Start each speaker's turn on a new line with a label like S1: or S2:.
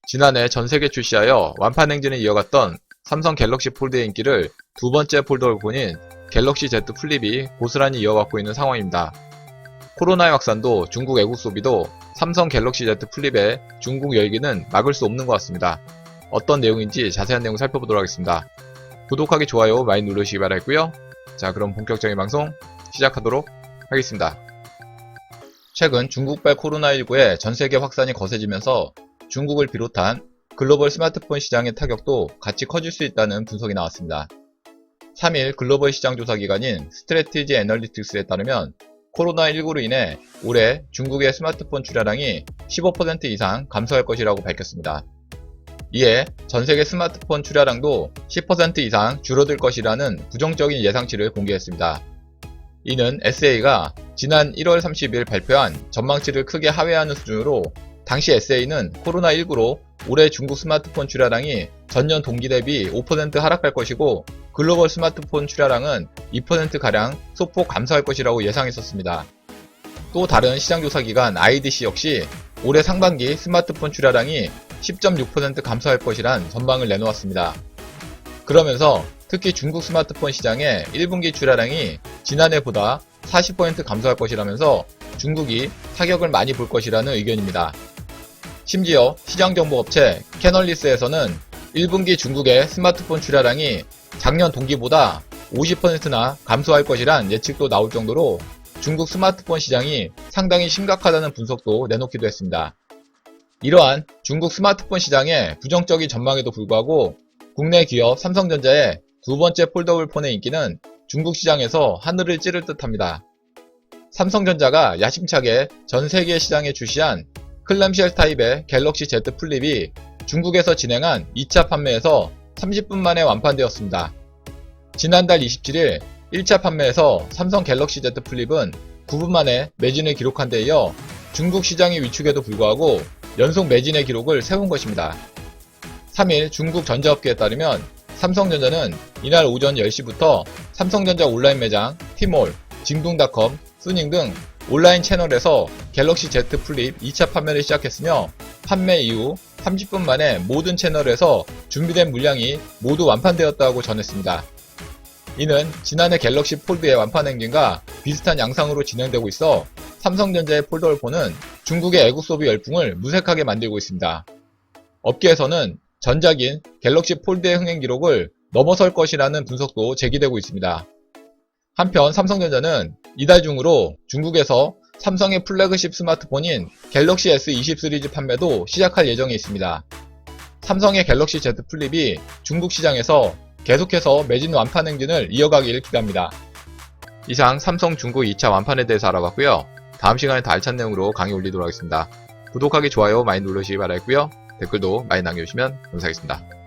S1: 지난해 전세계 출시하여 완판 행진을 이어갔던 삼성 갤럭시 폴드의 인기를 두 번째 폴더폰인 갤럭시 Z 플립이 고스란히 이어받고 있는 상황입니다. 코로나의 확산도 중국 애국 소비도 삼성 갤럭시 Z 플립의 중국 열기는 막을 수 없는 것 같습니다. 어떤 내용인지 자세한 내용 살펴보도록 하겠습니다. 구독하기, 좋아요 많이 누르시기 바라고요. 자, 그럼 본격적인 방송 시작하도록 하겠습니다. 최근 중국발 코로나19의 전세계 확산이 거세지면서 중국을 비롯한 글로벌 스마트폰 시장의 타격도 같이 커질 수 있다는 분석이 나왔습니다. 3일 글로벌 시장 조사 기관인 스트래티지 애널리틱스에 따르면 코로나19로 인해 올해 중국의 스마트폰 출하량이 15% 이상 감소할 것이라고 밝혔습니다. 이에 전세계 스마트폰 출하량도 10% 이상 줄어들 것이라는 부정적인 예상치를 공개했습니다. 이는 SA가 지난 1월 30일 발표한 전망치를 크게 하회하는 수준으로 당시 SA는 코로나19로 올해 중국 스마트폰 출하량이 전년 동기 대비 5% 하락할 것이고 글로벌 스마트폰 출하량은 2%가량 소폭 감소할 것이라고 예상했었습니다. 또 다른 시장조사기관 IDC 역시 올해 상반기 스마트폰 출하량이 10.6% 감소할 것이란 전망을 내놓았습니다. 그러면서 특히 중국 스마트폰 시장의 1분기 출하량이 지난해보다 40% 감소할 것이라면서 중국이 타격을 많이 볼 것이라는 의견입니다. 심지어 시장정보업체 캐널리스에서는 1분기 중국의 스마트폰 출하량이 작년 동기보다 50%나 감소할 것이란 예측도 나올 정도로 중국 스마트폰 시장이 상당히 심각하다는 분석도 내놓기도 했습니다. 이러한 중국 스마트폰 시장의 부정적인 전망에도 불구하고 국내 기업 삼성전자의 두 번째 폴더블 폰의 인기는 중국 시장에서 하늘을 찌를 듯합니다. 삼성전자가 야심차게 전 세계 시장에 출시한 클램쉘 타입의 갤럭시 Z 플립이 중국에서 진행한 2차 판매에서 30분 만에 완판되었습니다. 지난달 27일 1차 판매에서 삼성 갤럭시 Z 플립은 9분 만에 매진을 기록한 데 이어 중국 시장의 위축에도 불구하고 연속 매진의 기록을 세운 것입니다. 3일 중국 전자업계에 따르면 삼성전자는 이날 오전 10시부터 삼성전자 온라인 매장, 티몰, 징둥닷컴, 수닝 등 온라인 채널에서 갤럭시 Z 플립 2차 판매를 시작했으며 판매 이후 30분 만에 모든 채널에서 준비된 물량이 모두 완판되었다고 전했습니다. 이는 지난해 갤럭시 폴드의 완판 행진과 비슷한 양상으로 진행되고 있어 삼성전자의 폴더블폰은 중국의 애국 소비 열풍을 무색하게 만들고 있습니다. 업계에서는 전작인 갤럭시 폴드의 흥행 기록을 넘어설 것이라는 분석도 제기되고 있습니다. 한편 삼성전자는 이달 중으로 중국에서 삼성의 플래그십 스마트폰인 갤럭시 S20 시리즈 판매도 시작할 예정에 있습니다. 삼성의 갤럭시 Z 플립이 중국 시장에서 계속해서 매진 완판 행진을 이어가길 기대합니다. 이상 삼성 중국 2차 완판에 대해서 알아봤고요. 다음 시간에 더 알찬 내용으로 강의 올리도록 하겠습니다. 구독하기, 좋아요 많이 누르시기 바라겠고요. 댓글도 많이 남겨주시면 감사하겠습니다.